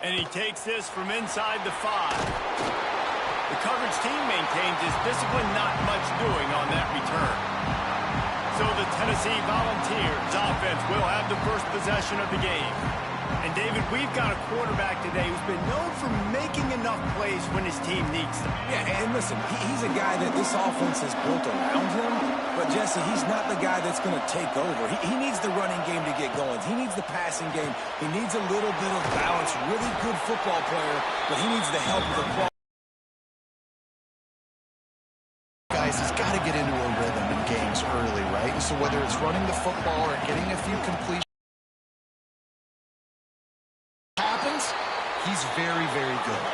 And he takes this from inside the 5. The coverage team maintains his discipline, not much doing on that return. So the Tennessee Volunteers offense will have the first possession of the game. And David, we've got a quarterback today who's been known for making enough plays when his team needs them. Yeah, and listen, he's a guy that this offense is built around him. But, Jesse, he's not the guy that's going to take over. He needs the running game to get going. He needs the passing game. He needs a little bit of balance. Really good football player, but he needs the help of the quality. Guys, he's got to get into a rhythm in games early, right? And so whether it's running the football or getting a few completions, he's very, very good.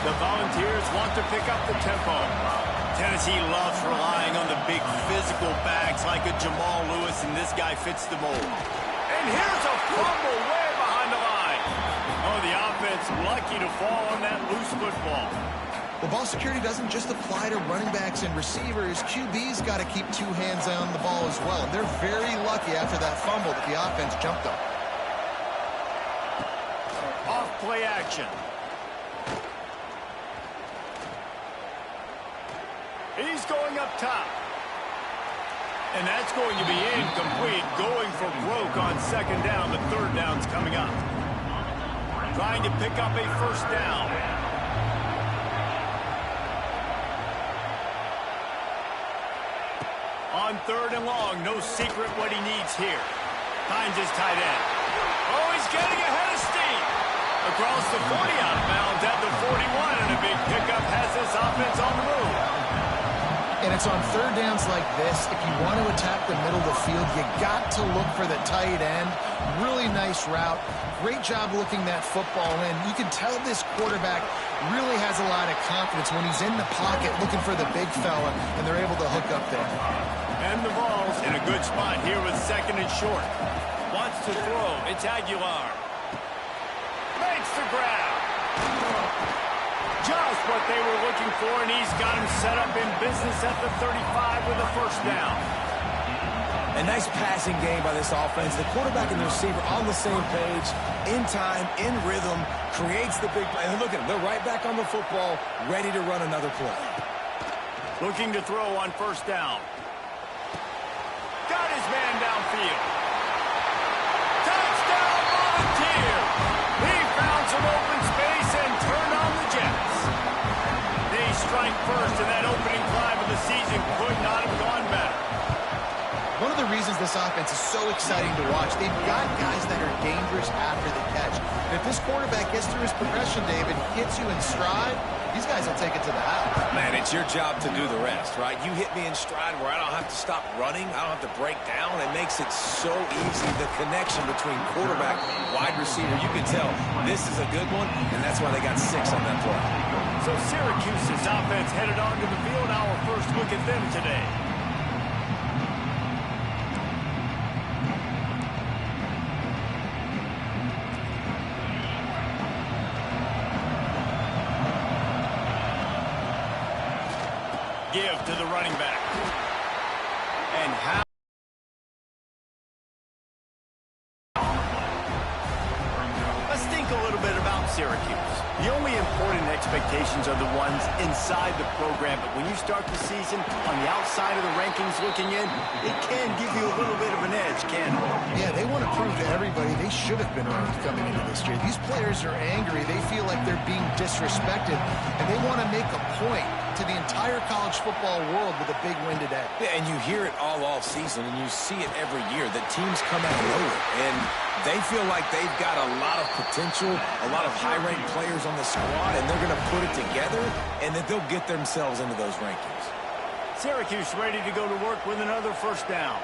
The Volunteers want to pick up the tempo. Tennessee loves relying on the big physical backs like a Jamal Lewis, and this guy fits the mold. And here's a fumble way behind the line. Oh, the offense lucky to fall on that loose football. Well, ball security doesn't just apply to running backs and receivers. QB's got to keep 2 hands on the ball as well. And they're very lucky after that fumble that the offense jumped them. Off play action. He's going up top. And that's going to be incomplete. Going for broke on 2nd down. The 3rd down's coming up. Trying to pick up a 1st down. On 3rd and long, no secret what he needs here. Finds his tight end. Oh, he's getting ahead of steam. Across the 40, out of bounds at the 41, and a big pickup has this offense on the move. And it's on 3rd downs like this. If you want to attack the middle of the field, you got to look for the tight end. Really nice route. Great job looking that football in. You can tell this quarterback really has a lot of confidence when he's in the pocket looking for the big fella, and they're able to hook up there. And the ball's in a good spot here with 2nd and short. Wants to throw. It's Aguilar. Makes the grab. Just what they were looking for, and he's got him set up in business at the 35 with a 1st down. A nice passing game by this offense. The quarterback and the receiver on the same page, in time, in rhythm, creates the big play. And look at them. They're right back on the football, ready to run another play. Looking to throw on 1st down. Got his man downfield. Touchdown, Volunteer! He found some open space and turned on the Jets. They strike first, and that opening drive of the season could not have gone better. One of the reasons this offense is so exciting to watch, they've got guys that are dangerous after the catch. And if this quarterback gets through his progression, David, hits you in stride, these guys will take it to the house. Man, it's your job to do the rest, right? You hit me in stride where I don't have to stop running. I don't have to break down. It makes it so easy, the connection between quarterback and wide receiver. You can tell this is a good one, and that's why they got 6 on that play. So Syracuse's offense headed onto the field. Our first look at them today. Give to the running back. And how? Let's think a little bit about Syracuse. The only important expectations are the ones inside the program, but when you start the season on the outside of the rankings looking in, it can give you a little bit of an edge, can't it? Yeah, they want to prove to everybody they should have been ranked coming into this year. These players are angry. They feel like they're being disrespected, and they want to make a point to the entire college football world with a big win today. Yeah, and you hear it all season, and you see it every year. The teams come out of nowhere, and they feel like they've got a lot of potential, a lot of high-ranked players on the squad, and they're going to put it together, and then they'll get themselves into those rankings. Syracuse ready to go to work with another 1st down.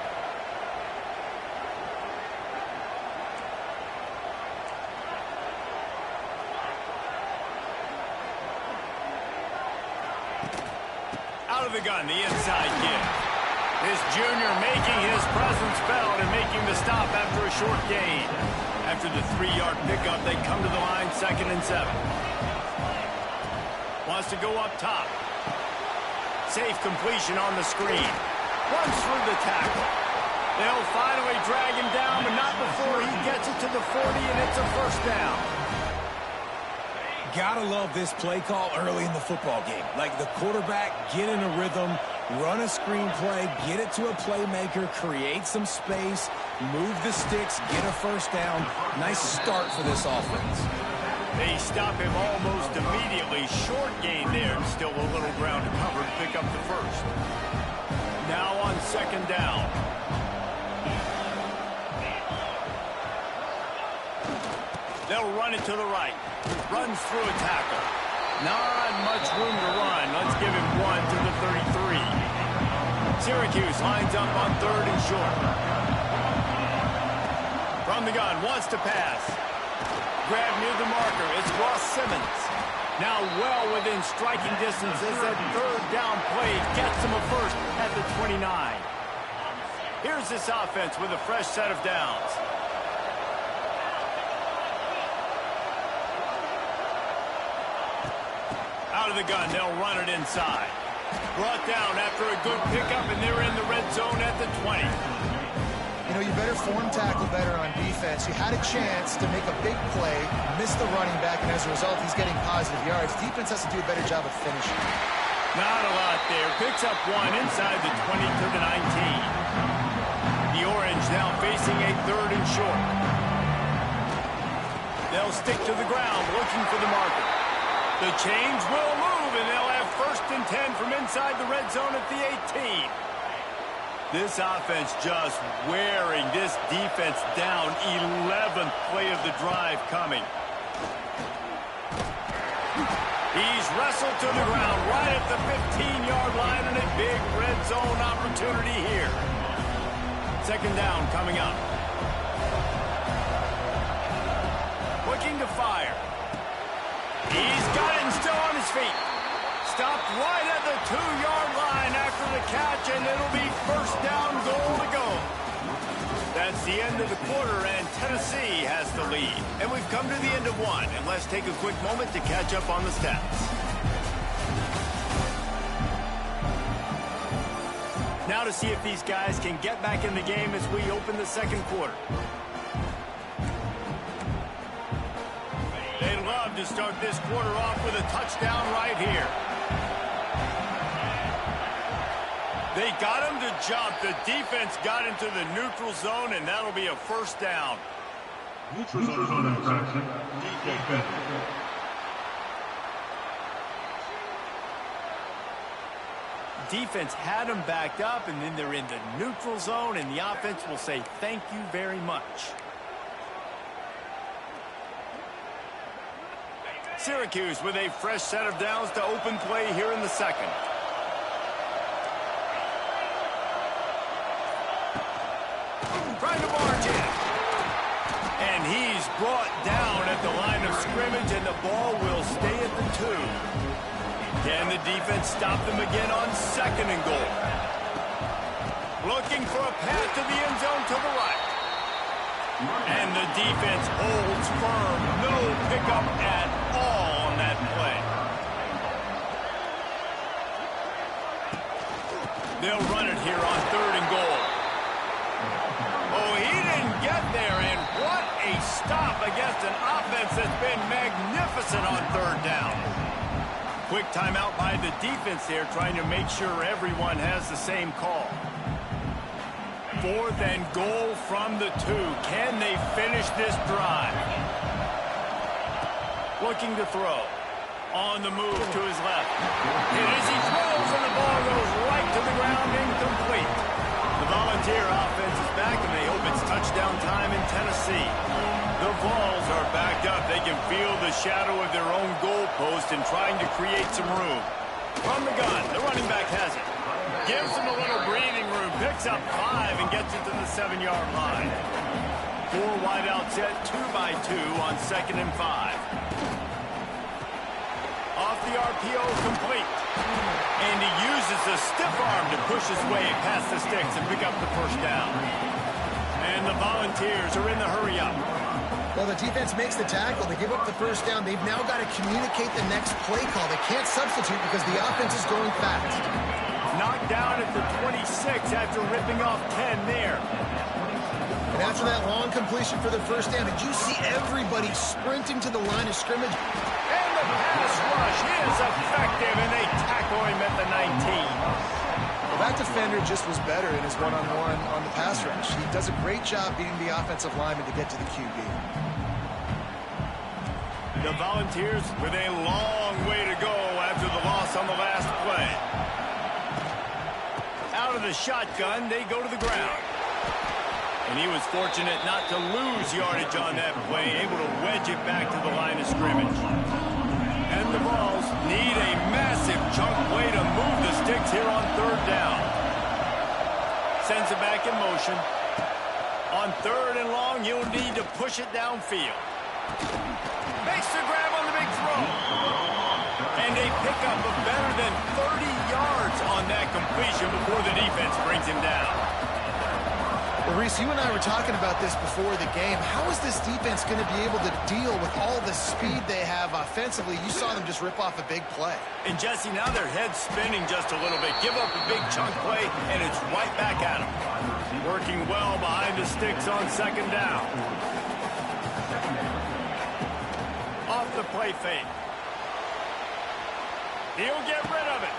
Out of the gun, the inside give. This junior making his presence felt and making the stop after a short gain. After the 3-yard pickup, they come to the line, 2nd and 7. Wants to go up top. Safe completion on the screen. Runs through the tackle. They'll finally drag him down, but not before he gets it to the 40, and it's a 1st down. Gotta love this play call early in the football game. Like the quarterback, get in a rhythm, run a screen play, get it to a playmaker, create some space, move the sticks, get a first down. Nice start for this offense. They stop him almost immediately. Short gain there. Still a little ground to cover to pick up the first. Now on second down. They'll run it to the right. Runs through a tackle. Not much room to run. Let's give him one to the 33. Syracuse lines up on third and short. From the gun, wants to pass. Grab near the marker. It's Ross Simmons. Now well within striking distance as that third down play gets him a first at the 29. Here's this offense with a fresh set of downs. Out of the gun, they'll run it inside. Brought down after a good pickup, and they're in the red zone at the 20. You know, you better form tackle better on defense. You had a chance to make a big play, missed the running back, and as a result, he's getting positive yards. Defense has to do a better job of finishing. Not a lot there. Picks up one inside the 20 to the 19. The Orange now facing a third and short. They'll stick to the ground, looking for the marker. The chains will move, and they'll have first and 10 from inside the red zone at the 18. This offense just wearing this defense down. 11th play of the drive coming. He's wrestled to the ground right at the 15-yard line, and a big red zone opportunity here. Second down coming up. Looking to fire. He's got it and still on his feet. Stopped right at the 2-yard line after the catch, and it'll be first down, goal to go. That's the end of the quarter, and Tennessee has the lead. And we've come to the end of one, and let's take a quick moment to catch up on the stats. Now to see if these guys can get back in the game as we open the second quarter. They'd love to start this quarter off with a touchdown right here. They got him to jump. The defense got into the neutral zone, and that'll be a first down. Neutral zone infraction. Defense. Defense had them backed up, and then they're in the neutral zone, and the offense will say thank you very much. Syracuse with a fresh set of downs to open play here in the second. Trying to march in. And he's brought down at the line of scrimmage, and the ball will stay at the 2. Can the defense stop them again on second and goal? Looking for a pass to the end zone to the right. And the defense holds firm. No pickup at all on that play. They'll run it here on third and goal. Oh, he didn't get there, and what a stop against an offense that's been magnificent on third down. Quick timeout by the defense there, trying to make sure everyone has the same call. Fourth and goal from the 2. Can they finish this drive? Looking to throw. On the move to his left. And as he throws, and the ball goes right to the ground, incomplete. The Volunteer offense is back, and they hope it's touchdown time in Tennessee. The Vols are backed up. They can feel the shadow of their own goalpost and trying to create some room. From the gun, the running back has it. Gives him a little breathing room. Picks up 5 and gets it to the 7-yard line. 4 wideout set, 2 by 2 on second and 5. Off the RPO, complete. And he uses the stiff arm to push his way past the sticks and pick up the first down. And the Volunteers are in the hurry-up. Well, the defense makes the tackle. They give up the first down. They've now got to communicate the next play call. They can't substitute because the offense is going fast. Knocked down at the 26 after ripping off 10 there. And after that long completion for the first down. Did you see everybody sprinting to the line of scrimmage? And the pass rush is effective, and they tackle him at the 19. Well, that defender just was better in his one-on-one on the pass rush. He does a great job being the offensive lineman to get to the QB. The Volunteers with a long way to go after the loss on the last play. Out of the shotgun, they go to the ground. And he was fortunate not to lose yardage on that play, able to wedge it back to the line of scrimmage. And the Vols need a massive chunk play to move the sticks here on third down. Sends it back in motion. On third and long, you'll need to push it downfield. Makes the grab on the big throw. And they pick up a better than 30 yards on that completion before the defense brings him down. Well, Reese, you and I were talking about this before the game. How is this defense going to be able to deal with all the speed they have offensively? You saw them just rip off a big play. And, Jesse, now their head's spinning just a little bit. Give up a big chunk play, and it's right back at them. Working well behind the sticks on second down. Off the play fake. He'll get rid of it.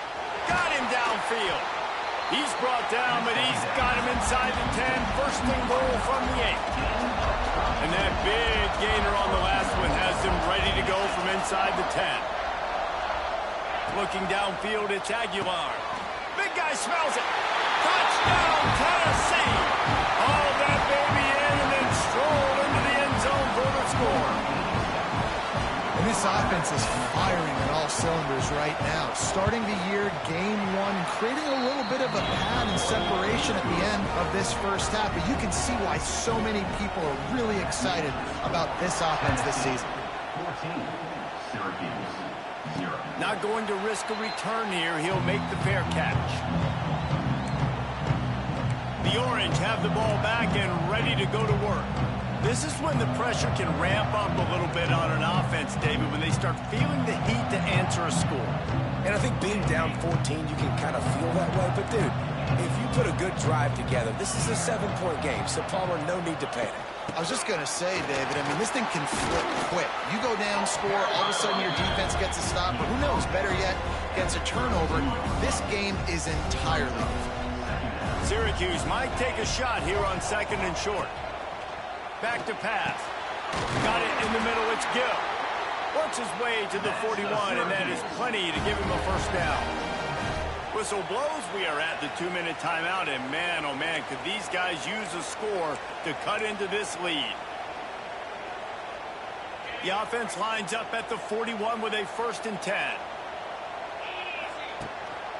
Got him downfield. He's brought down, but he's got him inside the 10. First and goal from the 8. And that big gainer on the last one has him ready to go from inside the 10. Looking downfield, it's Aguilar. Big guy smells it. Touchdown, Tennessee. All that baby in and then stroll into the end zone for the score. And this offense is firing on all cylinders right now. Starting the year, game one, creating a little bit of a pad and separation at the end of this first half. But you can see why so many people are really excited about this offense this season. 14, Syracuse, 0. Not going to risk a return here. He'll make the fair catch. The Orange have the ball back and ready to go to work. This is when the pressure can ramp up a little bit on an offense, David, when they start feeling the heat to answer a score. And I think being down 14, you can kind of feel that way. But, dude, if you put a good drive together, this is a 7-point game, so Palmer, no need to panic. I was just going to say, David, I mean, this thing can flip quick. You go down, score, all of a sudden your defense gets a stop, or who knows, better yet, gets a turnover. This game is entirely different. Syracuse might take a shot here on second and short. Back to pass. Got it in the middle, it's Gill. Works his way to the 41, and that is plenty to give him a first down. Whistle blows, we are at the 2-minute timeout, and man, oh man, could these guys use a score to cut into this lead. The offense lines up at the 41 with a 1st and 10.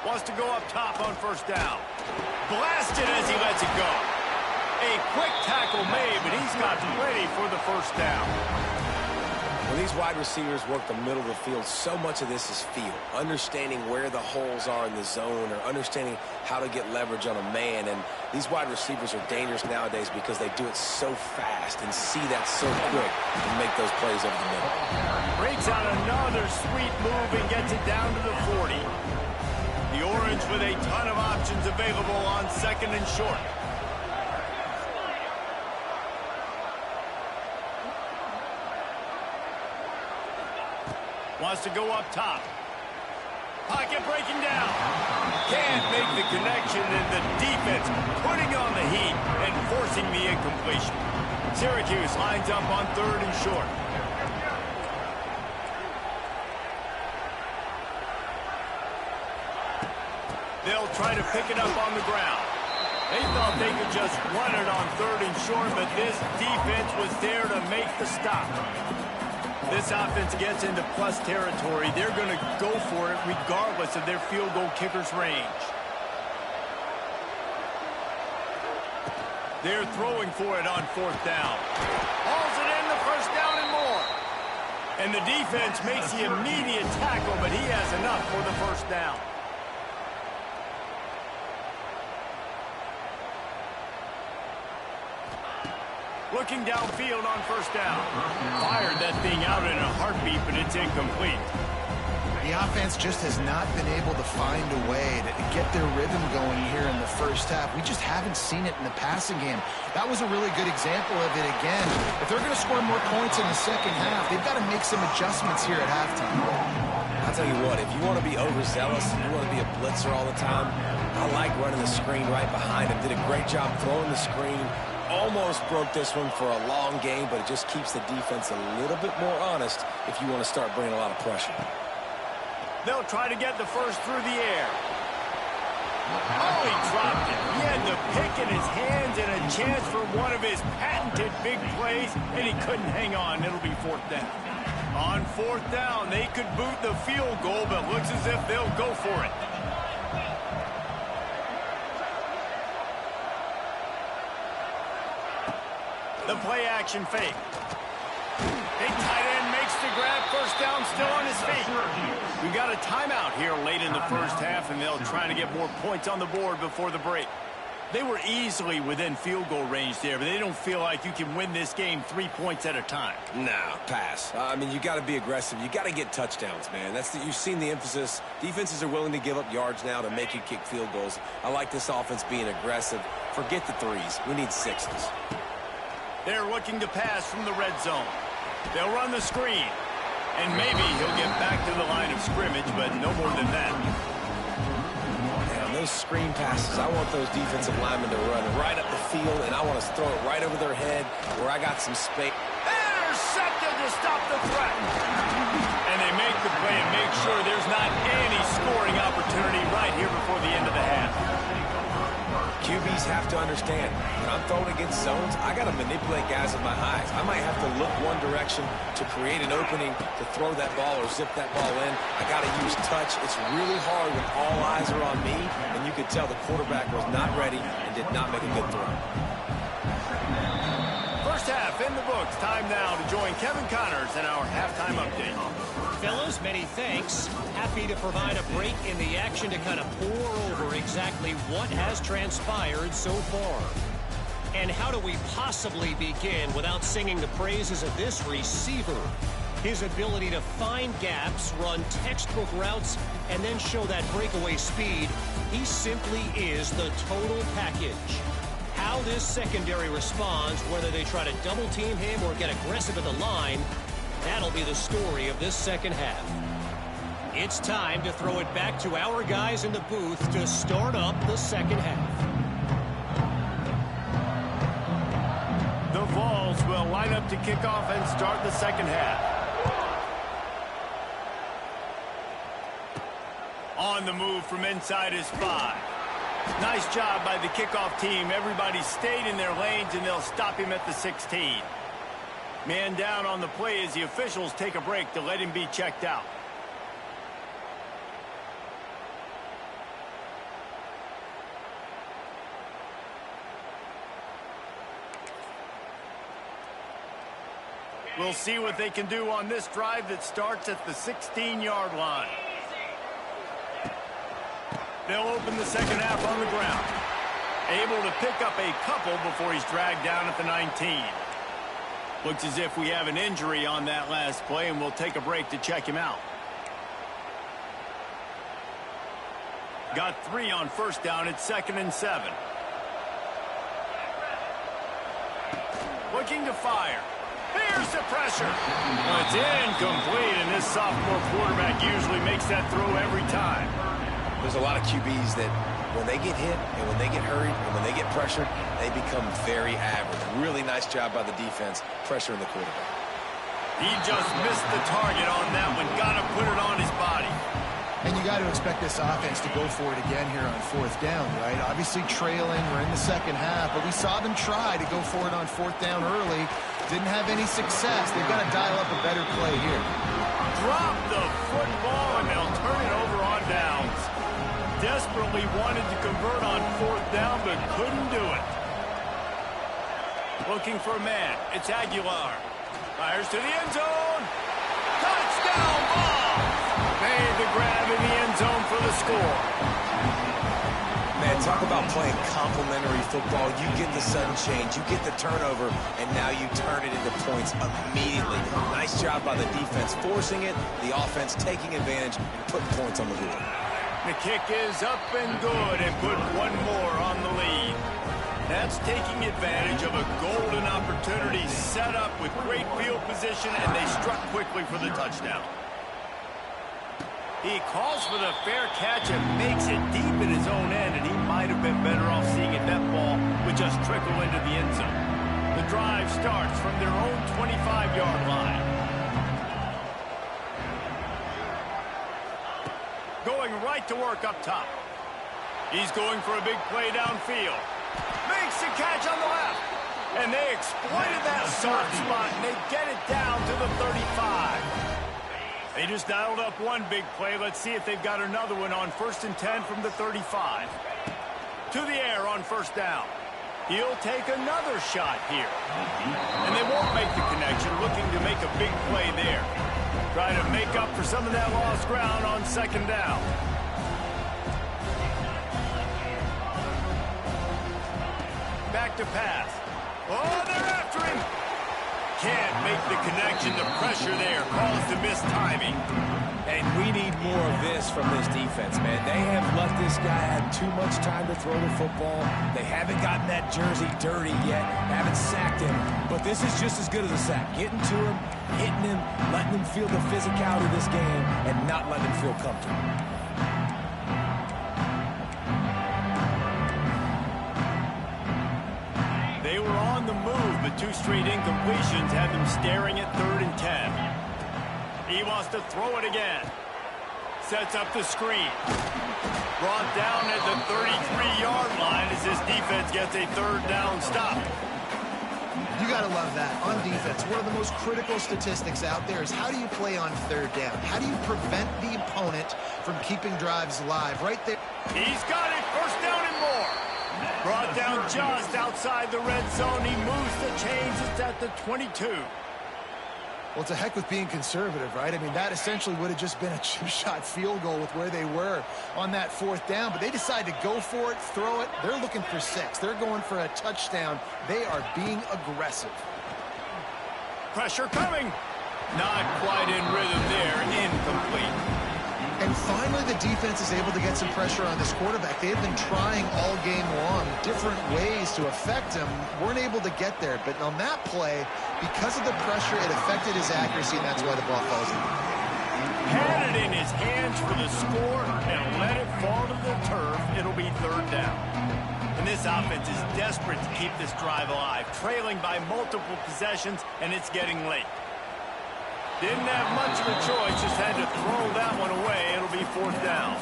Wants to go up top on first down. Blasted as he lets it go. A quick tackle made, but he's got ready for the first down. When these wide receivers work the middle of the field, so much of this is feel. Understanding where the holes are in the zone or understanding how to get leverage on a man. And these wide receivers are dangerous nowadays because they do it so fast and see that so quick and make those plays over the middle. Breaks out another sweet move and gets it down to the 40. The Orange with a ton of options available on second and short. Wants to go up top. Pocket breaking down. Can't make the connection, and the defense putting on the heat and forcing the incompletion. Syracuse lines up on third and short. They'll try to pick it up on the ground. They thought they could just run it on third and short, but this defense was there to make the stop. This offense gets into plus territory. They're going to go for it regardless of their field goal kicker's range. They're throwing for it on fourth down. Hauls it in, the first down and more. And the defense makes the immediate tackle, but he has enough for the first down. Looking downfield on first down. Fired that thing out in a heartbeat, but it's incomplete. The offense just has not been able to find a way to get their rhythm going here in the first half. We just haven't seen it in the passing game. That was a really good example of it again. If they're going to score more points in the second half, they've got to make some adjustments here at halftime. I'll tell you what, if you want to be overzealous and you want to be a blitzer all the time, I like running the screen right behind him. Did a great job throwing the screen. Almost broke this one for a long game, but it just keeps the defense a little bit more honest if you want to start bringing a lot of pressure. They'll try to get the first through the air. Oh, he dropped it. He had the pick in his hands and a chance for one of his patented big plays, and he couldn't hang on. It'll be fourth down. On fourth down, they could boot the field goal, but looks as if they'll go for it. The play-action fake. Big tight end makes the grab. First down, still on his feet. We got a timeout here late in the first half, and they'll try to get more points on the board before the break. They were easily within field goal range there, but they don't feel like you can win this game 3 points at a time. Nah, pass. I mean, you got to be aggressive. You got to get touchdowns, man. You've seen the emphasis. Defenses are willing to give up yards now to make you kick field goals. I like this offense being aggressive. Forget the threes. We need sixes. They're looking to pass from the red zone. They'll run the screen. And maybe he'll get back to the line of scrimmage, but no more than that. Man, those screen passes, I want those defensive linemen to run right up the field, and I want to throw it right over their head where I got some space. Intercepted to stop the threat. And they make the play and make sure there's not any scoring opportunity right here before the end of the half. QBs have to understand, when I'm throwing against zones, I got to manipulate guys with my eyes. I might have to look one direction to create an opening to throw that ball or zip that ball in. I got to use touch. It's really hard when all eyes are on me, and you could tell the quarterback was not ready and did not make a good throw. First half in the books. Time now to join Kevin Connors in our halftime update. Fellas, many thanks. Happy to provide a break in the action to kind of pour over exactly what has transpired so far. And how do we possibly begin without singing the praises of this receiver? His ability to find gaps, run textbook routes, and then show that breakaway speed. He simply is the total package. How this secondary responds, whether they try to double team him or get aggressive at the line, that'll be the story of this second half. It's time to throw it back to our guys in the booth to start up the second half. The Vols will line up to kick off and start the second half. On the move from inside is 5. Nice job by the kickoff team. Everybody stayed in their lanes, and they'll stop him at the 16. Man down on the play as the officials take a break to let him be checked out. We'll see what they can do on this drive that starts at the 16-yard line. They'll open the second half on the ground. Able to pick up a couple before he's dragged down at the 19. Looks as if we have an injury on that last play, and we'll take a break to check him out. Got 3 on first down. It's 2nd and 7. Looking to fire. Here's the pressure. Well, it's incomplete, and this sophomore quarterback usually makes that throw every time. There's a lot of QBs that when they get hit and when they get hurried and when they get pressured, they become very average. Really nice job by the defense pressuring the quarterback. He just missed the target on that one. Got to put it on his body. And you got to expect this offense to go for it again here on fourth down, right? Obviously trailing, we're in the second half, but we saw them try to go for it on fourth down early. Didn't have any success. They've got to dial up a better play here. Drop the football, and they'll turn it over on downs. Desperately wanted to convert on fourth down, but couldn't do it. Looking for a man. It's Aguilar. Fires to the end zone. Touchdown ball. Made the grab in the end zone for the score. Man, talk about playing complementary football. You get the sudden change, you get the turnover, and now you turn it into points immediately. Nice job by the defense forcing it, the offense taking advantage and putting points on the board. The kick is up and good and put one more on the lead. That's taking advantage of a golden opportunity set up with great field position, and they struck quickly for the touchdown. He calls for the fair catch and makes it deep in his own end, and he might have been better off seeing it. That ball would just trickle into the end zone. The drive starts from their own 25-yard line. Going right to work up top. He's going for a big play downfield. Makes the catch on the left. And they exploited that soft spot, and they get it down to the 35. They just dialed up one big play. Let's see if they've got another one on 1st and 10 from the 35. To the air on 1st down. He'll take another shot here. And they won't make the connection, looking to make a big play there. Try to make up for some of that lost ground on 2nd down. Back to pass. Oh, they're after him. Can't make the connection. The pressure there caused the mistiming. And we need more of this from this defense, man. They have let this guy have too much time to throw the football. They haven't gotten that jersey dirty yet, haven't sacked him. But this is just as good as a sack. Getting to him, hitting him, letting him feel the physicality of this game, and not letting him feel comfortable. They were on the move, but 2 straight incompletions had them staring at 3rd and 10. He wants to throw it again. Sets up the screen. Brought down at the 33-yard line as his defense gets a 3rd down stop. You got to love that. On defense, one of the most critical statistics out there is how do you play on 3rd down? How do you prevent the opponent from keeping drives alive? Right there. He's got it. 1st down and more. Brought down just outside the red zone. He moves the chains. It's at the 22. Well, it's a heck with being conservative, right? I mean, that essentially would have just been a chip shot field goal with where they were on that 4th down. But they decided to go for it, throw it. They're looking for 6. They're going for a touchdown. They are being aggressive. Pressure coming. Not quite in rhythm there. Incomplete. And finally, the defense is able to get some pressure on this quarterback. They've been trying all game long different ways to affect him. Weren't able to get there. But on that play, because of the pressure, it affected his accuracy, and that's why the ball falls in. Had it in his hands for the score and let it fall to the turf. It'll be 3rd down. And this offense is desperate to keep this drive alive, trailing by multiple possessions, and it's getting late. Didn't have much of a choice, just had to throw that one away. It'll be 4th down.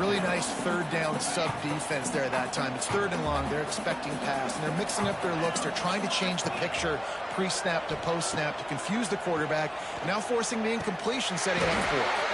Really nice 3rd down sub defense there that time. It's 3rd and long. They're expecting pass, and they're mixing up their looks. They're trying to change the picture pre-snap to post-snap to confuse the quarterback, now forcing the incompletion, setting up 4th.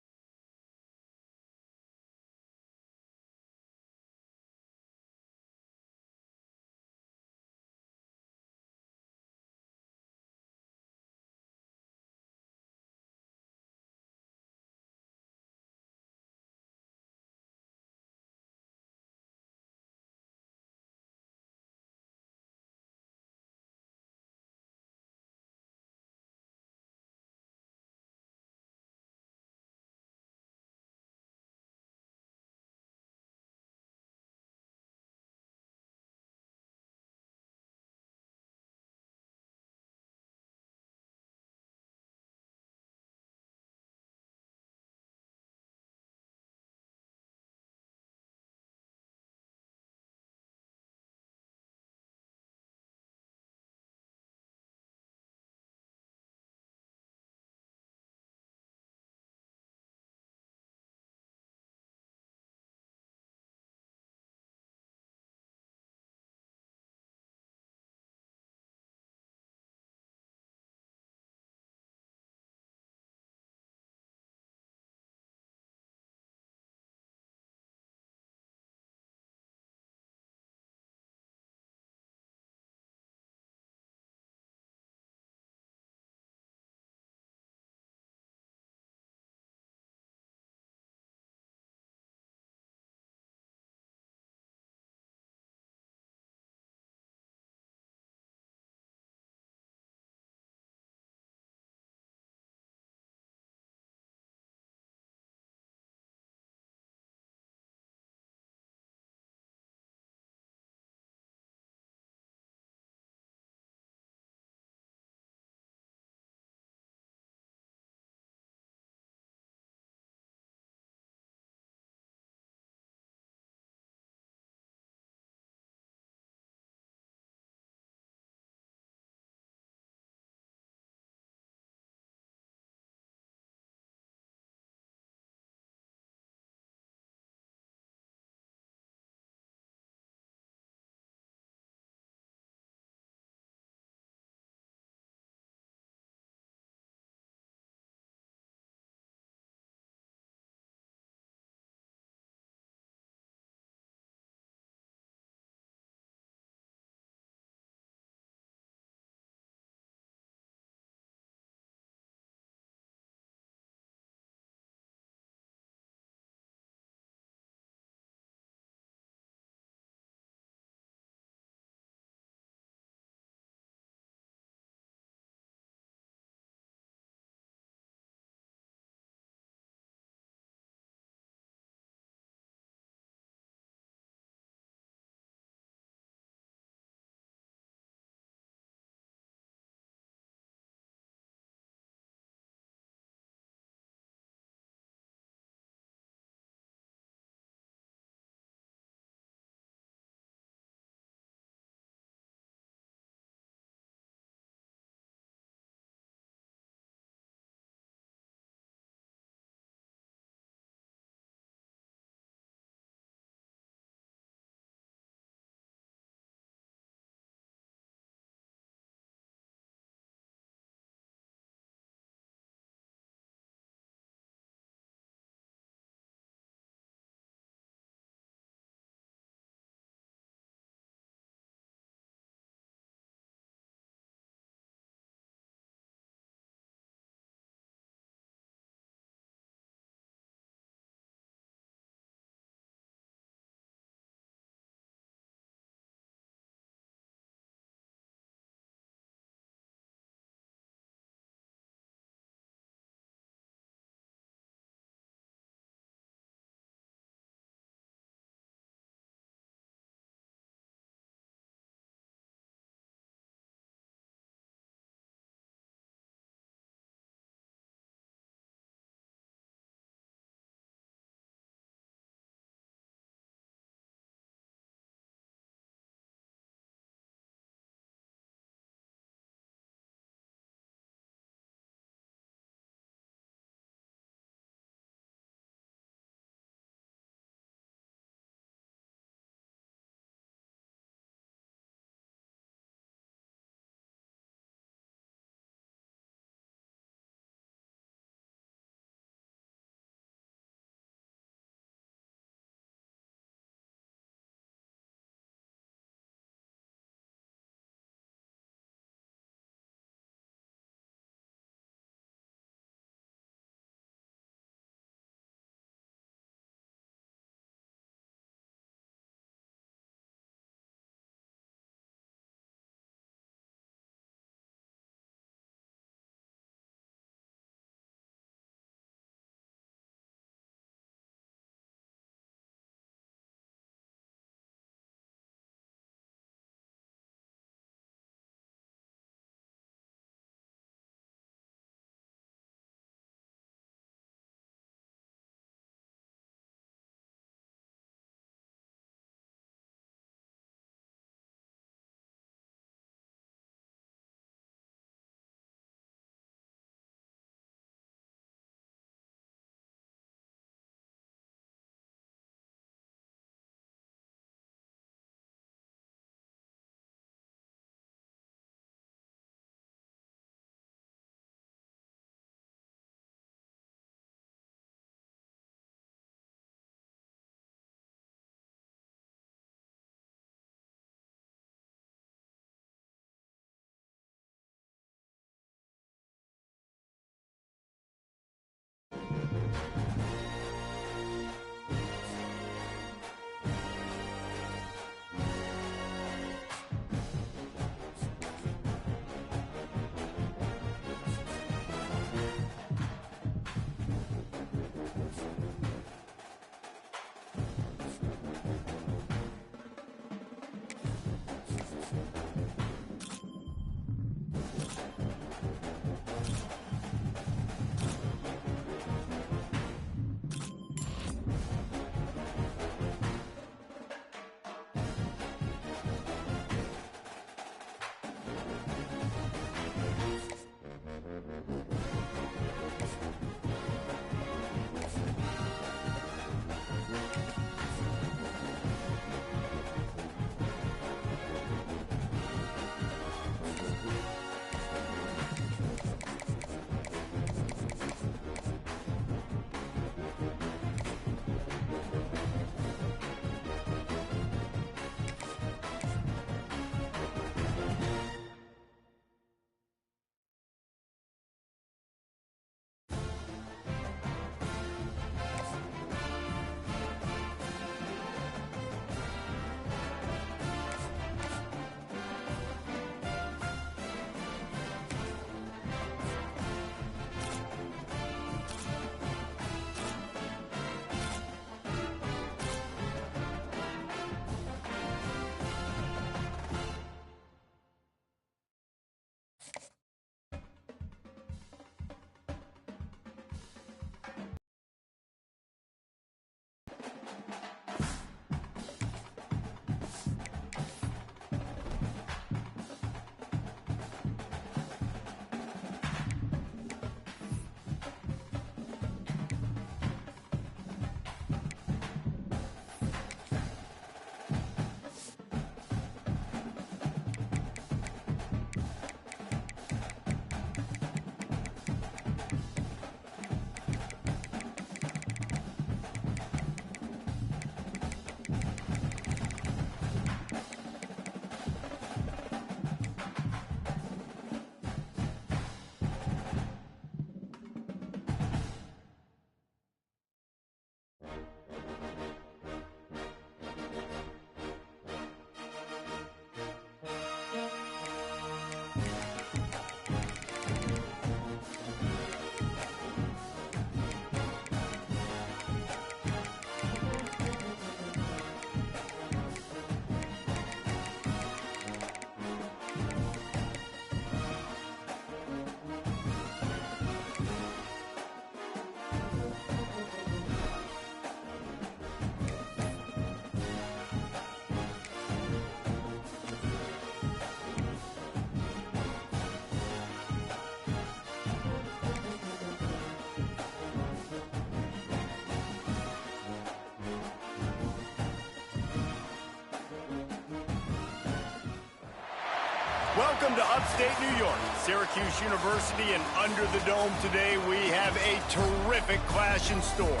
Welcome to upstate New York, Syracuse University, and under the dome today we have a terrific clash in store.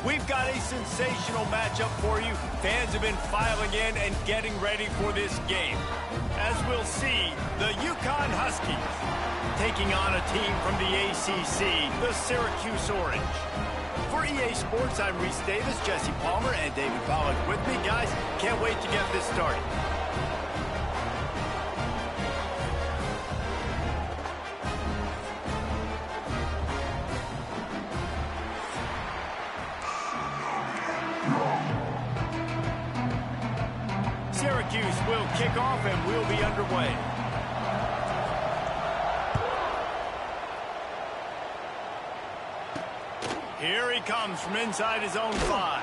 We've got a sensational matchup for you. Fans have been filing in and getting ready for this game. As we'll see, the UConn Huskies taking on a team from the ACC, the Syracuse Orange. For EA Sports, I'm Reese Davis, Jesse Palmer, and David Pollack with me. Guys, can't wait to get this started. Syracuse will kick off and we'll be underway. Here he comes from inside his own 5.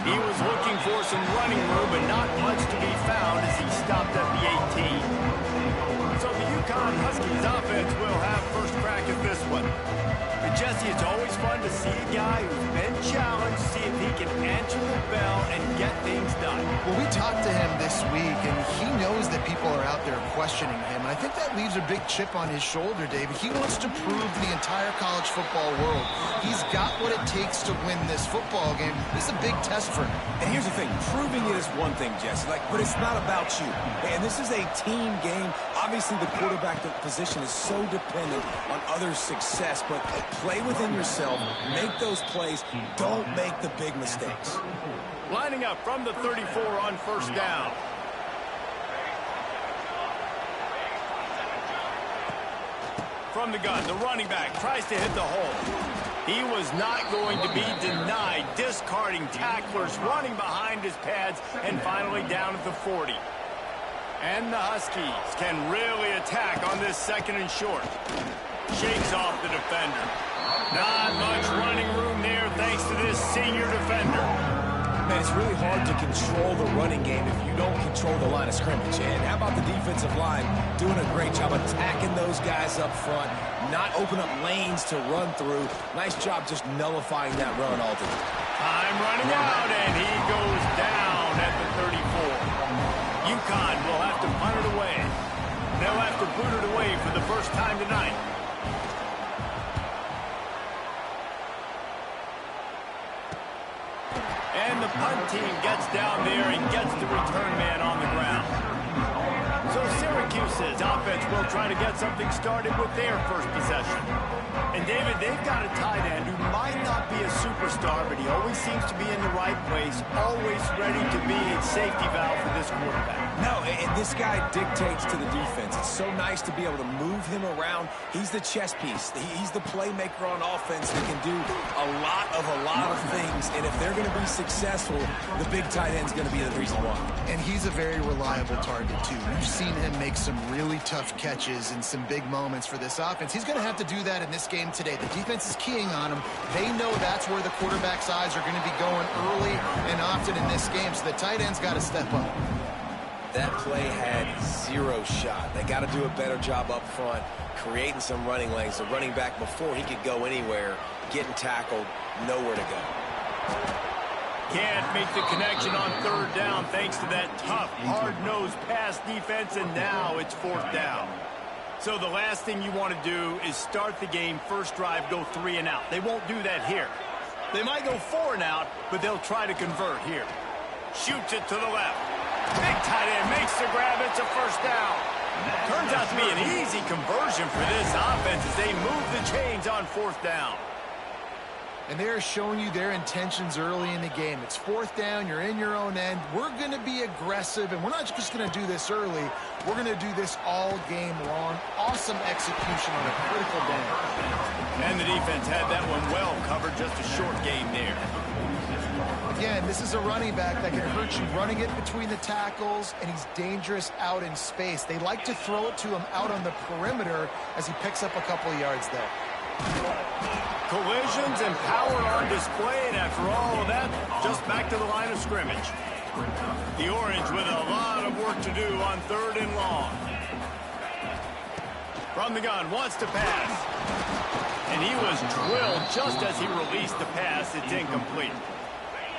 He was looking for some running room, but not much to be found as he stopped at the 18. So the UConn Huskies offense will have first crack at this one. But Jesse, it's always fun to see a guy who's been challenged, see if he can answer the bell and get things done. Well, we talked to him this week, and he knows that people are out there questioning him. I think that leaves a big chip on his shoulder, David. He wants to prove to the entire college football world he's got what it takes to win this football game. This is a big test for him. And here's the thing, proving it is one thing, Jesse, but it's not about you. And this is a team game. Obviously, the quarterback position is so dependent on others' success, but play within yourself, make those plays, don't make the big mistakes. Lining up from the 34 on first down. From the gun, the running back tries to hit the hole. He was not going to be denied, discarding tacklers, running behind his pads, and finally down at the 40. And the Huskies can really attack on this second and short. Shakes off the defender. Not much running room there thanks to this senior defender. Man, it's really hard to control the running game if you don't control the line of scrimmage. And how about the defensive line doing a great job attacking those guys up front, not open up lanes to run through. Nice job just nullifying that run altogether. Time running out, and he goes down at the 34. UConn will have to punt it away. They'll have to boot it away for the first time tonight. And the punt team gets down there and gets the return man on the ground. So Syracuse's offense will try to get something started with their first possession. And David, they've got a tight end who might not be a superstar, but he always seems to be in the right place, always ready to be a safety valve for this quarterback. No, and this guy dictates to the defense. It's so nice to be able to move him around. He's the chess piece. He's the playmaker on offense that can do a lot of things. And if they're going to be successful, the big tight end's going to be the reason why. And he's a very reliable target, too. We've seen him make some really tough catches in some big moments for this offense. He's going to have to do that in this game today. The defense is keying on him. They know that's where the quarterback's eyes are going to be going early and often in this game, so the tight end's got to step up. That play had zero shot. They got to do a better job up front, creating some running lanes. The running back, before he could go anywhere, getting tackled, nowhere to go. Can't make the connection on third down thanks to that tough, hard-nosed pass defense, and now it's fourth down. So the last thing you want to do is start the game, first drive, go 3 and out. They won't do that here. They might go 4 and out, but they'll try to convert here. Shoots it to the left. Big tight end makes the grab. It's a first down. Turns out to be an easy conversion for this offense as they move the chains on fourth down. And they're showing you their intentions early in the game. It's fourth down. You're in your own end. We're going to be aggressive, and we're not just going to do this early. We're going to do this all game long. Awesome execution on a critical down. And the defense had that one well covered. Just a short game there. Again, this is a running back that can hurt you running it between the tackles, and he's dangerous out in space. They like to throw it to him out on the perimeter as he picks up a couple of yards there. Collisions and power on display, and after all of that, just back to the line of scrimmage. The Orange with a lot of work to do on third and long. From the gun, wants to pass. And he was drilled just as he released the pass. It's incomplete.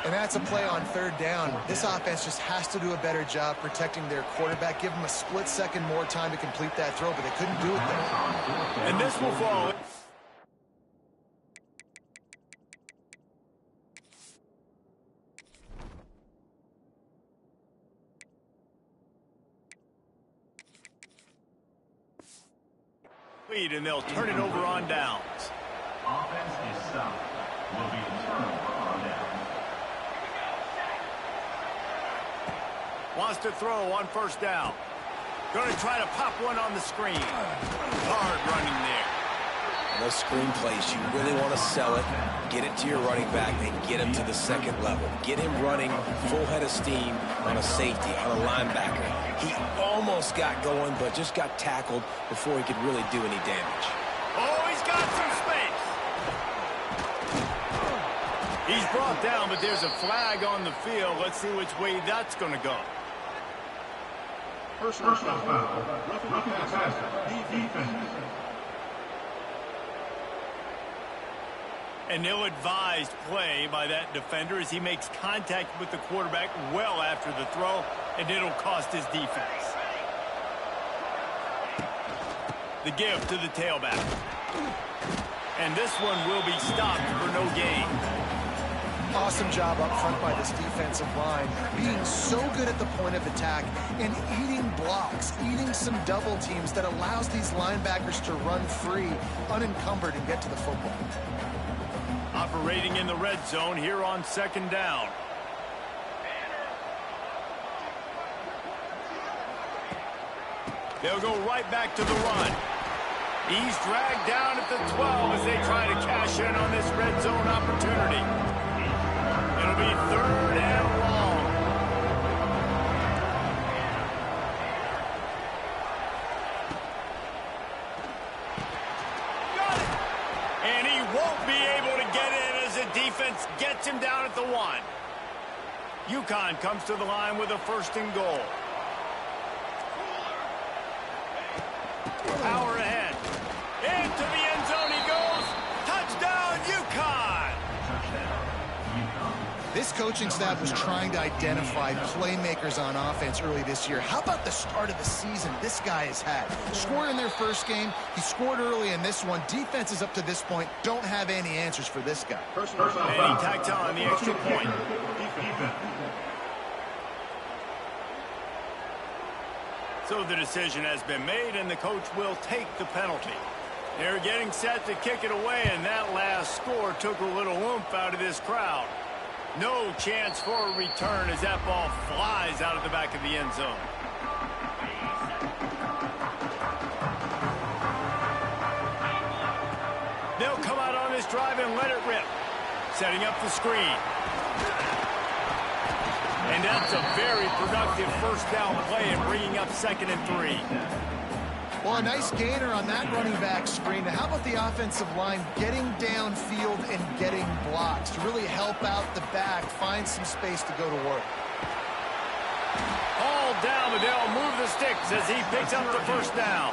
And that's a play on third down. This offense just has to do a better job protecting their quarterback. Give them a split second more time to complete that throw, but they couldn't do it there. And this will fall. And they'll turn it over on downs. Offense is stopped. Will be a turnover on downs. Wants to throw on first down. Going to try to pop one on the screen. Hard running there. Those screen plays, you really want to sell it, get it to your running back, and get him to the second level. Get him running full head of steam on a safety, on a linebacker. He almost got going, but just got tackled before he could really do any damage. Oh, he's got some space. He's brought down, but there's a flag on the field. Let's see which way that's going to go. Personal foul. Roughing the passer. Defense. An ill-advised play by that defender as he makes contact with the quarterback well after the throw, and it'll cost his defense. The give to the tailback. And this one will be stopped for no gain. Awesome job up front by this defensive line, being so good at the point of attack and eating blocks, eating some double teams that allows these linebackers to run free, unencumbered, and get to the football. Operating in the red zone here on second down. They'll go right back to the run. He's dragged down at the 12 as they try to cash in on this red zone opportunity. It'll be third and long. Got it! And he won't be able to get in as the defense gets him down at the 1. UConn comes to the line with a first and goal. Power ahead. Into the end zone he goes. Touchdown, UConn! This coaching staff was trying to identify playmakers on offense early this year. How about the start of the season this guy has had? Scored in their first game. He scored early in this one. Defenses up to this point don't have any answers for this guy. And he tacked on the extra point. So the decision has been made, and the coach will take the penalty. They're getting set to kick it away, and that last score took a little oomph out of this crowd. No chance for a return as that ball flies out of the back of the end zone. They'll come out on this drive and let it rip. Setting up the screen. And that's a very productive first down play and bringing up 2nd and 3. Well, a nice gainer on that running back screen. How about the offensive line getting downfield and getting blocks to really help out the back, find some space to go to work? All down, but they'll move the sticks as he picks up the first down.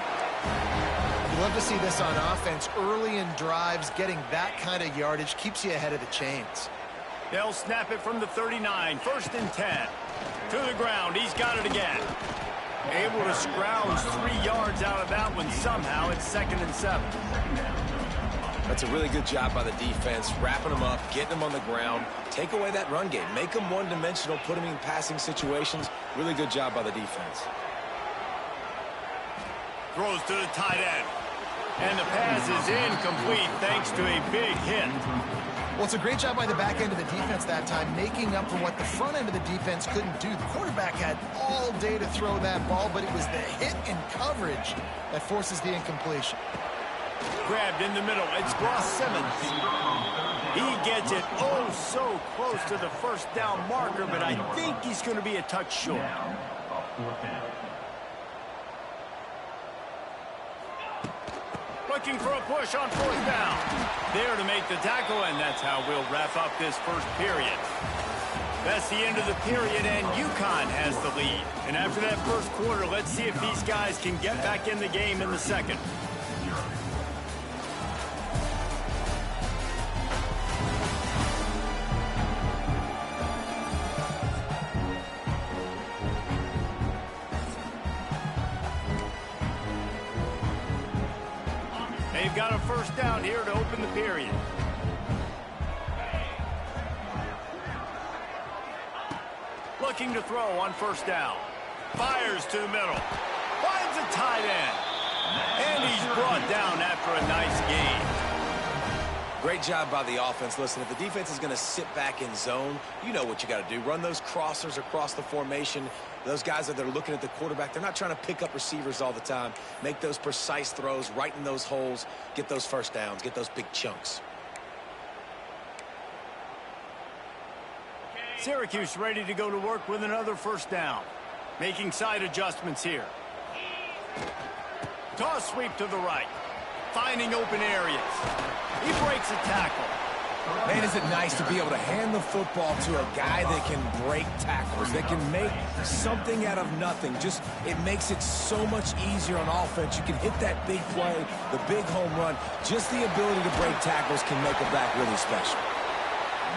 You love to see this on offense. Early in drives, getting that kind of yardage keeps you ahead of the chains. They'll snap it from the 39, 1st and 10. To the ground, he's got it again. Able to scrounge 3 yards out of that one somehow. It's 2nd and 7. That's a really good job by the defense, wrapping them up, getting them on the ground, take away that run game, make them one-dimensional, put them in passing situations. Really good job by the defense. Throws to the tight end. And the pass is incomplete thanks to a big hit. Well, it's a great job by the back end of the defense that time, making up for what the front end of the defense couldn't do. The quarterback had all day to throw that ball, but it was the hit and coverage that forces the incompletion. Grabbed in the middle. It's Ross Simmons. He gets it oh so close to the first down marker, but I think he's going to be a touch short. Looking for a push on 4th down. There to make the tackle, and that's how we'll wrap up this first period. That's the end of the period, and UConn has the lead. And after that first quarter, let's see if these guys can get back in the game in the second. They've got a first down here to open the period. Looking to throw on first down. Fires to the middle. Finds a tight end. And he's brought down after a nice gain. Great job by the offense. Listen, if the defense is going to sit back in zone, you know what you got to do. Run those crossers across the formation. Those guys that are looking at the quarterback, they're not trying to pick up receivers all the time. Make those precise throws, right in those holes, get those first downs, get those big chunks. Syracuse ready to go to work with another first down. Making side adjustments here. Toss sweep to the right. Finding open areas. He breaks a tackle. Man, is it nice to be able to hand the football to a guy that can break tackles, that can make something out of nothing. Just, it makes it so much easier on offense. You can hit that big play, the big home run. Just the ability to break tackles can make a back really special.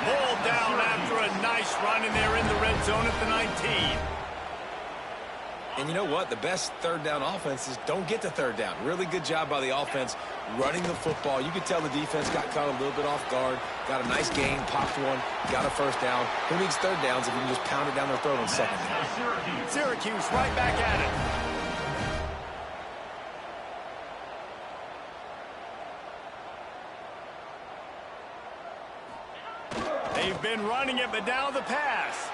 Ball down after a nice run, and they're in the red zone at the 19. And you know what? The best third down offenses don't get to third down. Really good job by the offense running the football. You could tell the defense got caught a little bit off guard. Got a nice gain, popped one, got a first down. Who needs third downs if you can just pound it down their throat on second down? Syracuse right back at it. They've been running it, but now the pass.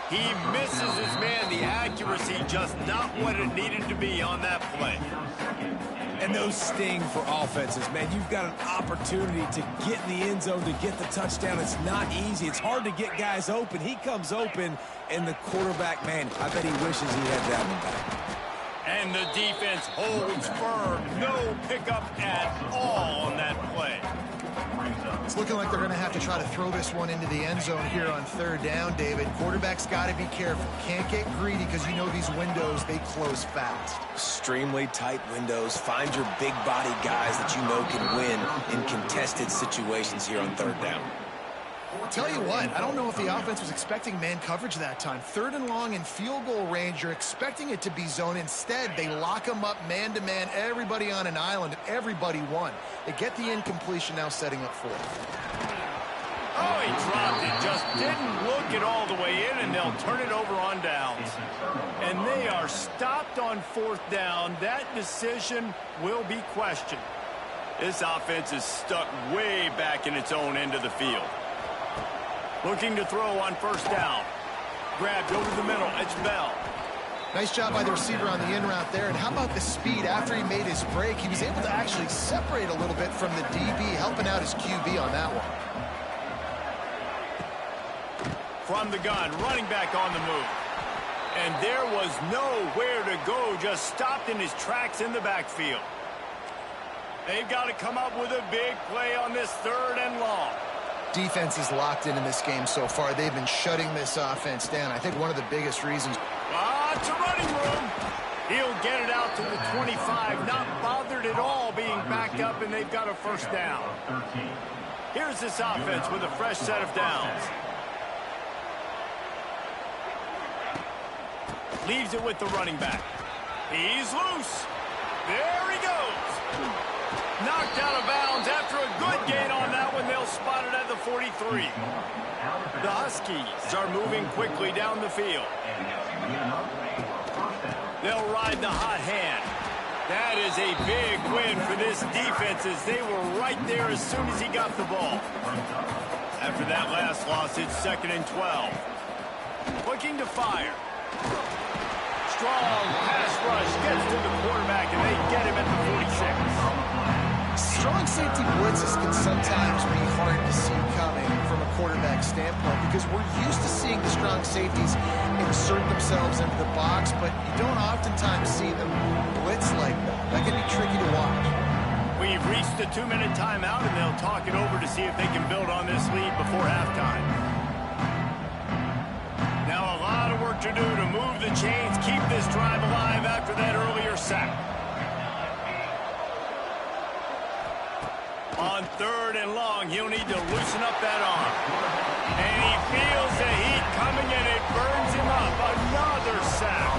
He misses his man. The accuracy just not what it needed to be on that play. And those sting for offenses, man. You've got an opportunity to get in the end zone, to get the touchdown. It's not easy. It's hard to get guys open. He comes open, and the quarterback, man, I bet he wishes he had that one back. And the defense holds firm. No pickup at all on that play. It's looking like they're going to have to try to throw this one into the end zone here on third down, David. Quarterback's got to be careful. Can't get greedy because you know these windows, they close fast. Extremely tight windows. Find your big body guys that you know can win in contested situations here on third down. Tell you what, I don't know if the offense was expecting man coverage that time. Third and long in field goal range, you're expecting it to be zone. Instead, they lock them up man-to-man, everybody on an island, everybody won. They get the incompletion, now setting up fourth. Oh, he dropped it, just didn't look it all the way in, and they'll turn it over on downs. And they are stopped on fourth down. That decision will be questioned. This offense is stuck way back in its own end of the field. Looking to throw on first down. Grabbed over the middle. It's Bell. Nice job by the receiver on the in route there. And how about the speed after he made his break? He was able to actually separate a little bit from the DB, helping out his QB on that one. From the gun, running back on the move. And there was nowhere to go, just stopped in his tracks in the backfield. They've got to come up with a big play on this third and long. Defense is locked in this game so far. They've been shutting this offense down. I think one of the biggest reasons. Lots of running room. He'll get it out to the 25. Not bothered at all being backed up, and they've got a first down. Here's this offense with a fresh set of downs. Leaves it with the running back. He's loose. There he goes. Knocked out of bounds after a good gain on that one. They'll spot it at the 43. The Huskies are moving quickly down the field. They'll ride the hot hand. That is a big win for this defense as they were right there as soon as he got the ball. After that last loss, it's 2nd and 12. Looking to fire. Strong pass rush gets to the quarterback, and they get him at the 46. Strong safety blitzes can sometimes be hard to see coming from a quarterback standpoint because we're used to seeing the strong safeties insert themselves into the box, but you don't oftentimes see them blitz like that. That can be tricky to watch. We've reached the 2-minute timeout, and they'll talk it over to see if they can build on this lead before halftime. Now a lot of work to do to move the chains, keep this drive alive after that earlier sack. On third and long, he'll need to loosen up that arm. And he feels the heat coming, and it burns him up. Another sack.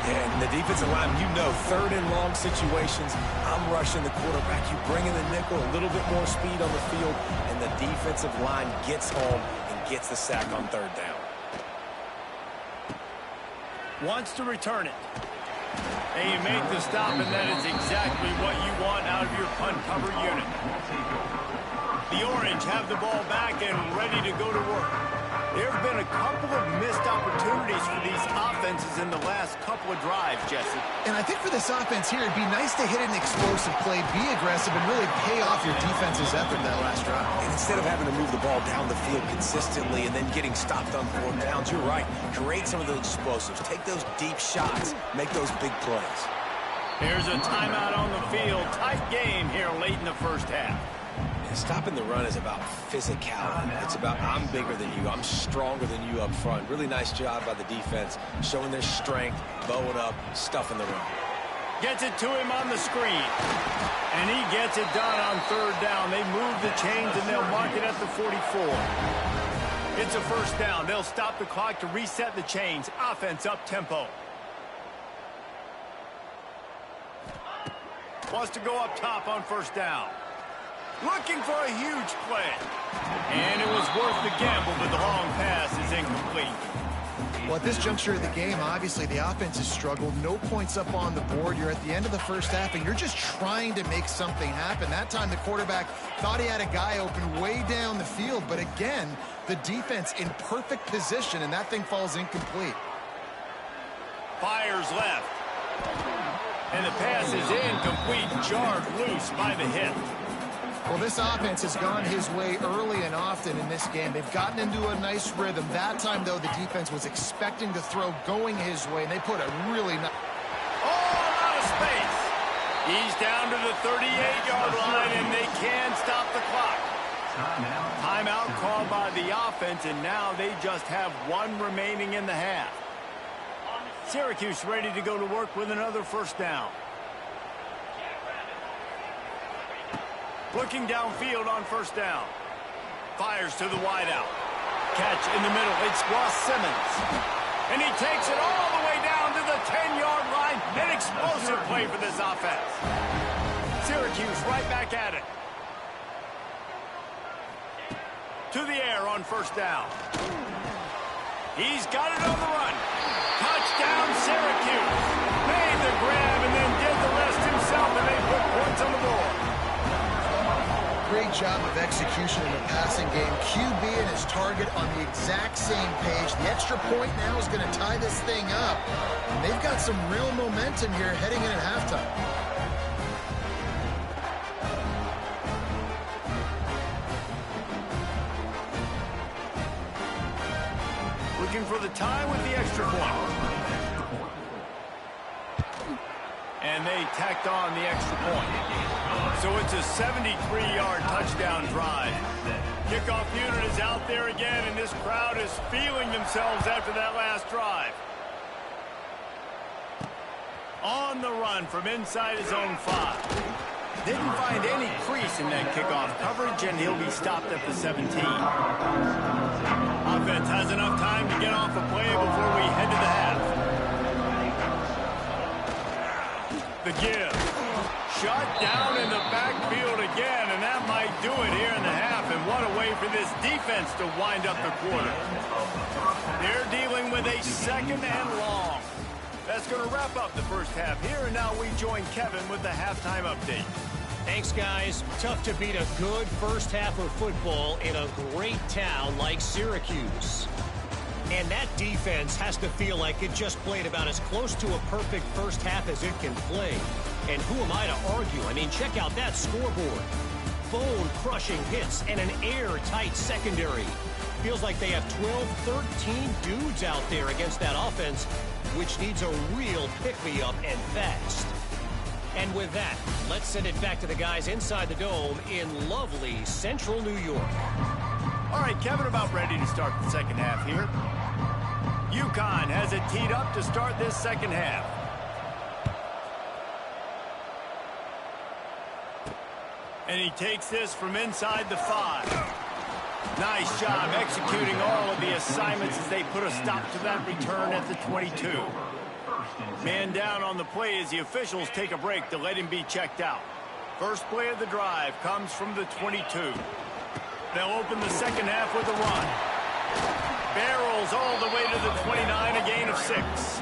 And And the defensive line, you know, third and long situations, I'm rushing the quarterback. You bring in the nickel, a little bit more speed on the field, and the defensive line gets home and gets the sack on third down. Wants to return it. And you make the stop, and that is exactly what you want out of your punt cover unit. The Orange have the ball back and ready to go to work. There have been a couple of missed opportunities for these offenses in the last couple of drives, Jesse. And I think for this offense here, it'd be nice to hit an explosive play, be aggressive, and really pay off your defense's effort that last drive. And instead of having to move the ball down the field consistently and then getting stopped on 4 downs, you're right. Create some of those explosives. Take those deep shots. Make those big plays. Here's a timeout on the field. Tight game here late in the first half. Stopping the run is about physicality. It's about I'm bigger than you. I'm stronger than you up front. Really nice job by the defense, showing their strength, bowing up, stuffing the run. Gets it to him on the screen. And he gets it done on third down. They move the chains, and they'll mark it at the 44. It's a first down. They'll stop the clock to reset the chains. Offense up tempo. Wants to go up top on first down. Looking for a huge play. And it was worth the gamble, but the long pass is incomplete. Well, at this juncture of the game, obviously the offense has struggled. No points up on the board. You're at the end of the first half, and you're just trying to make something happen. That time the quarterback thought he had a guy open way down the field, but again, the defense in perfect position, and that thing falls incomplete. Fires left. And the pass is incomplete, jarred loose by the hip. Well, this offense has gone his way early and often in this game. They've gotten into a nice rhythm. That time, though, the defense was expecting to throw going his way, and they put a really nice... Oh, out of space. He's down to the 38-yard line, and they can stop the clock. Timeout called by the offense, and now they just have one remaining in the half. Syracuse ready to go to work with another first down. Looking downfield on first down. Fires to the wideout. Catch in the middle. It's Ross Simmons. And he takes it all the way down to the 10-yard line. An explosive play for this offense. Syracuse right back at it. To the air on first down. He's got it on the run. Touchdown, Syracuse. Made the grab and then did the rest himself, and they put points on the board. Great job of execution in the passing game. QB and his target on the exact same page. The extra point now is going to tie this thing up. And they've got some real momentum here heading in at halftime. Looking for the tie with the extra point. And they tacked on the extra point. So it's a 73-yard touchdown drive. Kickoff unit is out there again, and this crowd is feeling themselves after that last drive. On the run from inside his own 5. Didn't find any crease in that kickoff coverage, and he'll be stopped at the 17. Offense has enough time to get off a play before we head to the half. The give. Shut down in the backfield again, and that might do it here in the half. And what a way for this defense to wind up the quarter. They're dealing with a second and long. That's going to wrap up the first half here, and now we join Kevin with the halftime update. Thanks, guys. Tough to beat a good first half of football in a great town like Syracuse. And that defense has to feel like it just played about as close to a perfect first half as it can play. And who am I to argue? I mean, check out that scoreboard. Bone-crushing hits and an airtight secondary. Feels like they have 12, 13 dudes out there against that offense, which needs a real pick-me-up and fast. And with that, let's send it back to the guys inside the Dome in lovely central New York. All right, Kevin, about ready to start the second half here. UConn has it teed up to start this second half. And he takes this from inside the 5. Nice job executing all of the assignments as they put a stop to that return at the 22. Man down on the play as the officials take a break to let him be checked out. First play of the drive comes from the 22. They'll open the second half with a run. Barrels all the way to the 29, a gain of 6.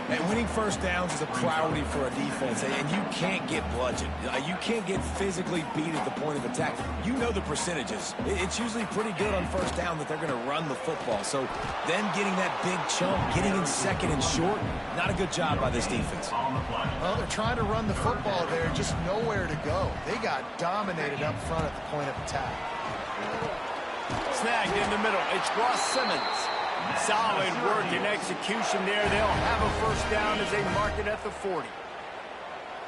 And winning first downs is a priority for a defense, and you can't get bludgeoned. You can't get physically beat at the point of attack. You know the percentages. It's usually pretty good on first down that they're going to run the football. So then getting that big chunk, getting in second and short, not a good job by this defense. Well, they're trying to run the football there, just nowhere to go. They got dominated up front at the point of attack. Snagged in the middle. It's Ross Simmons. Solid work and execution there. They'll have a first down as they mark it at the 40.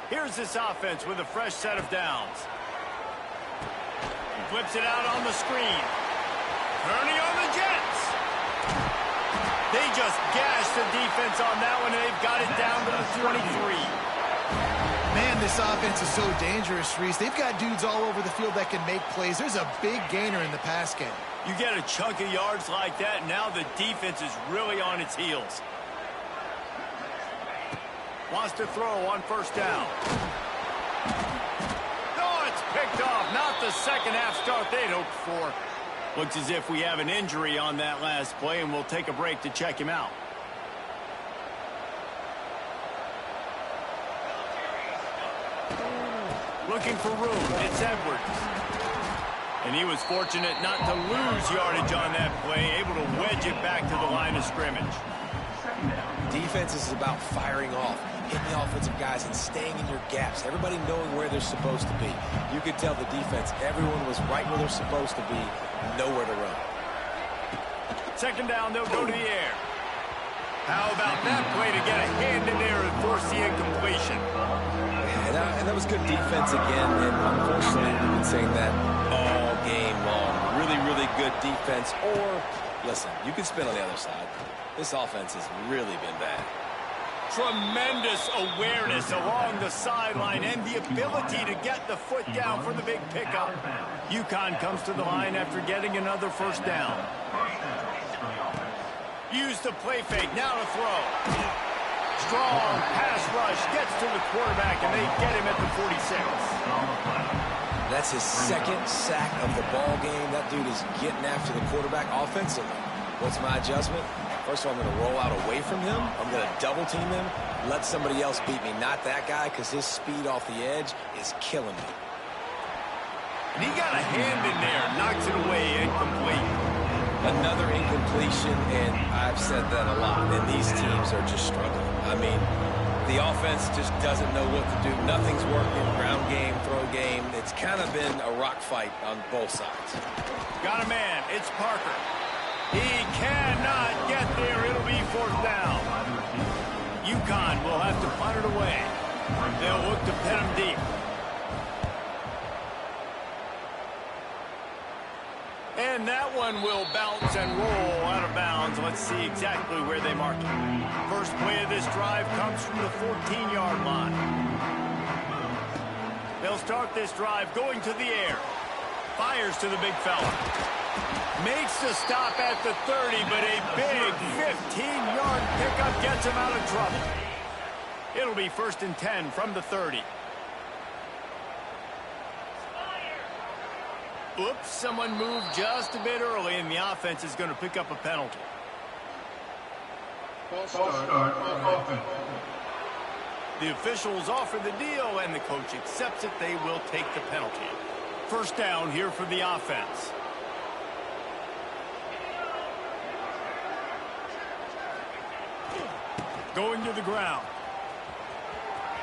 Here's this offense with a fresh set of downs. He flips it out on the screen. Turning on the Jets. They just gashed the defense on that one, and they've got it down to the 23. Man, this offense is so dangerous, Reese. They've got dudes all over the field that can make plays. There's a big gainer in the pass game. You get a chunk of yards like that, now the defense is really on its heels. Wants to throw on first down. No, it's picked off. Not the second half start they'd hoped for. Looks as if we have an injury on that last play, and we'll take a break to check him out. Looking for room. It's Edwards. And he was fortunate not to lose yardage on that play, able to wedge it back to the line of scrimmage. Defense is about firing off, hitting the offensive guys and staying in your gaps. Everybody knowing where they're supposed to be. You could tell the defense, everyone was right where they're supposed to be, nowhere to run. Second down, they'll go to the air. How about that play to get a hand in there and force the incompletion? And that was good defense again, and unfortunately, we've been saying that all game long. Really, really good defense. Or, listen, you can spin on the other side. This offense has really been bad. Tremendous awareness along the sideline and the ability to get the foot down for the big pickup. UConn comes to the line after getting another first down. Use the play fake, now to throw. Strong pass rush, gets to the quarterback, and they get him at the 46. That's his second sack of the ball game. That dude is getting after the quarterback offensively. What's my adjustment? First of all, I'm going to roll out away from him. I'm going to double team him, let somebody else beat me, not that guy, because his speed off the edge is killing me. And he got a hand in there, knocks it away, incomplete. Another incompletion, and I've said that a lot, and these teams are just struggling. I mean, the offense just doesn't know what to do. Nothing's working, ground game, throw game. It's kind of been a rock fight on both sides. Got a man, it's Parker. He cannot get there, it'll be fourth down. UConn will have to punt it away. They'll look to pin him deep. And that one will bounce and roll out of bounds. Let's see exactly where they mark it. First play of this drive comes from the 14-yard line. They'll start this drive going to the air. Fires to the big fella. Makes the stop at the 30, but a big 15-yard pickup gets him out of trouble. It'll be 1st and 10 from the 30. Oops, someone moved just a bit early, and the offense is going to pick up a penalty. The officials offer the deal, and the coach accepts it. They will take the penalty. First down here for the offense. Going to the ground.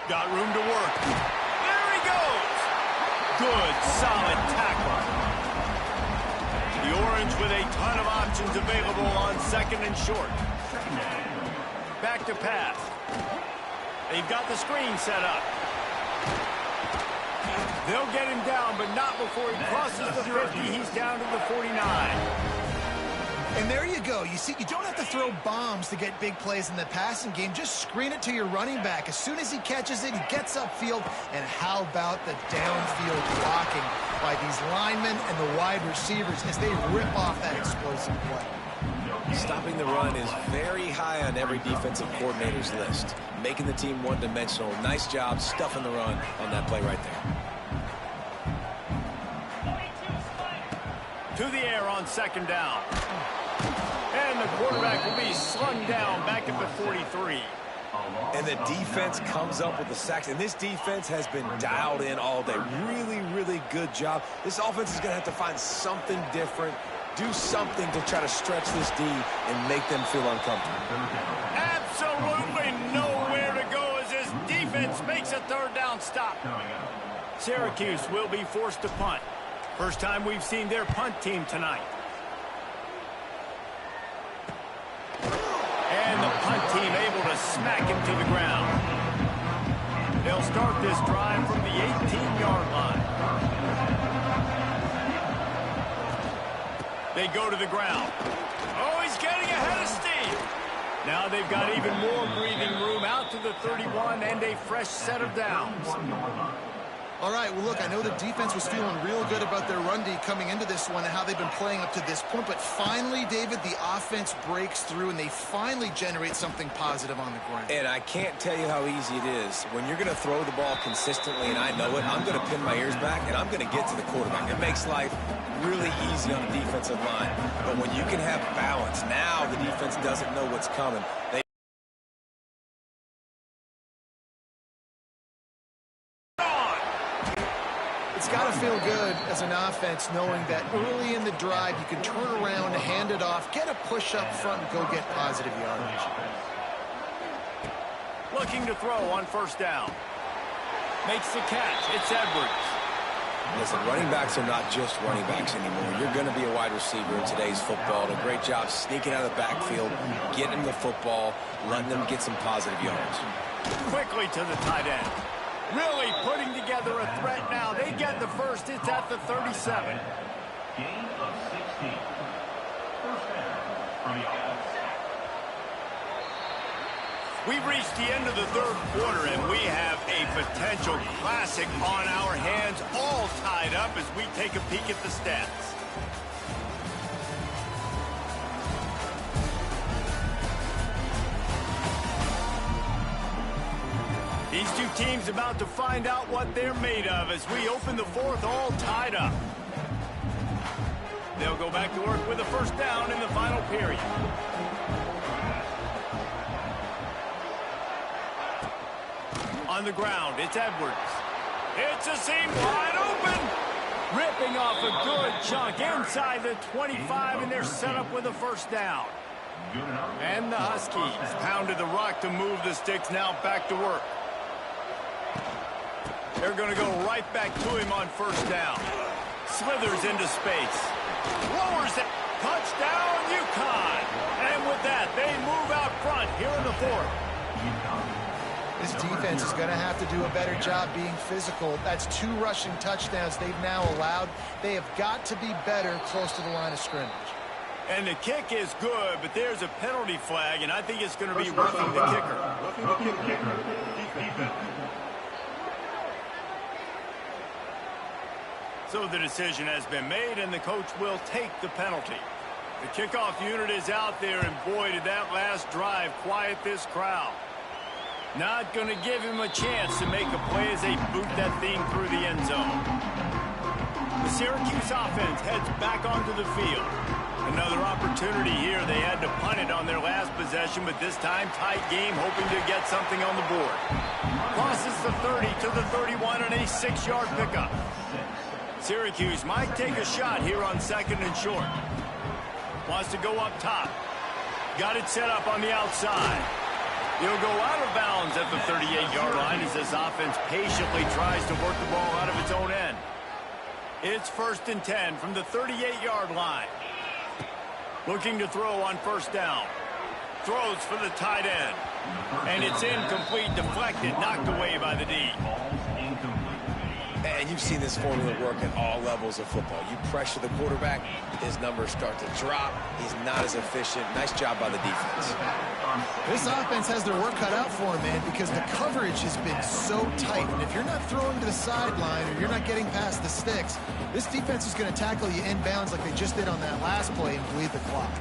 Got room to work. There he goes. Good, solid tackle. The Orange with a ton of options available on second and short. Back to pass. They've got the screen set up. They'll get him down, but not before he crosses the 50. He's down to the 49. And there you go. You see, you don't have to throw bombs to get big plays in the passing game. Just screen it to your running back. As soon as he catches it, he gets upfield. And how about the downfield blocking by these linemen and the wide receivers as they rip off that explosive play? Stopping the run is very high on every defensive coordinator's list. Making the team one-dimensional. Nice job stuffing the run on that play right there. To the air on second down. And the quarterback will be slung down back at the 43. And the defense comes up with the sacks. And this defense has been dialed in all day. Really, really good job. This offense is going to have to find something different, do something to try to stretch this D and make them feel uncomfortable. Absolutely nowhere to go as this defense makes a third down stop. Syracuse will be forced to punt. First time we've seen their punt team tonight. And the punt team able to smack him to the ground. They'll start this drive from the 18-yard line. They go to the ground. Oh, he's getting ahead of steam. Now they've got even more breathing room out to the 31 and a fresh set of downs. All right, well, look, I know the defense was feeling real good about their run D coming into this one and how they've been playing up to this point, but finally, David, the offense breaks through and they finally generate something positive on the ground. And I can't tell you how easy it is. When you're going to throw the ball consistently, and I know it, I'm going to pin my ears back, and I'm going to get to the quarterback. It makes life really easy on the defensive line. But when you can have balance, now the defense doesn't know what's coming. It's got to feel good as an offense knowing that early in the drive you can turn around, hand it off, get a push up front, and go get positive yardage. Looking to throw on first down. Makes the catch. It's Edwards. Listen, running backs are not just running backs anymore. You're going to be a wide receiver in today's football. A great job sneaking out of the backfield, getting the football, letting them get some positive yards. Quickly to the tight end. Really putting together a threat now. They get the first. It's at the 37. Gain of 16. First down from the offense. We've reached the end of the third quarter, and we have a potential classic on our hands, all tied up as we take a peek at the stats. These two teams about to find out what they're made of as we open the fourth, all tied up. They'll go back to work with a first down in the final period. On the ground, it's Edwards. It's a seam wide open. Ripping off a good chunk inside the 25, and they're set up with a first down. And the Huskies pounded the rock to move the sticks, now back to work. They're going to go right back to him on first down. Slithers into space. Lowers it. Touchdown, UConn. And with that, they move out front here in the fourth. This defense is going to have to do a better job being physical. That's 2 rushing touchdowns they've now allowed. They have got to be better close to the line of scrimmage. And the kick is good, but there's a penalty flag, and I think it's going to be roughing the kicker. So the decision has been made, and the coach will take the penalty. The kickoff unit is out there, and boy, did that last drive quiet this crowd. Not going to give him a chance to make a play as they boot that thing through the end zone. The Syracuse offense heads back onto the field. Another opportunity here. They had to punt it on their last possession, but this time tight game, hoping to get something on the board. Crosses the 30 to the 31 and a 6-yard pickup. Syracuse might take a shot here on second and short. Wants to go up top. Got it set up on the outside. He'll go out of bounds at the 38-yard line as this offense patiently tries to work the ball out of its own end. It's 1st and 10 from the 38-yard line. Looking to throw on first down. Throws for the tight end. And it's incomplete, deflected, knocked away by the D. And you've seen this formula work at all levels of football. You pressure the quarterback, his numbers start to drop. He's not as efficient. Nice job by the defense. This offense has their work cut out for them, man, because the coverage has been so tight. And if you're not throwing to the sideline or you're not getting past the sticks, this defense is going to tackle you inbounds like they just did on that last play and bleed the clock.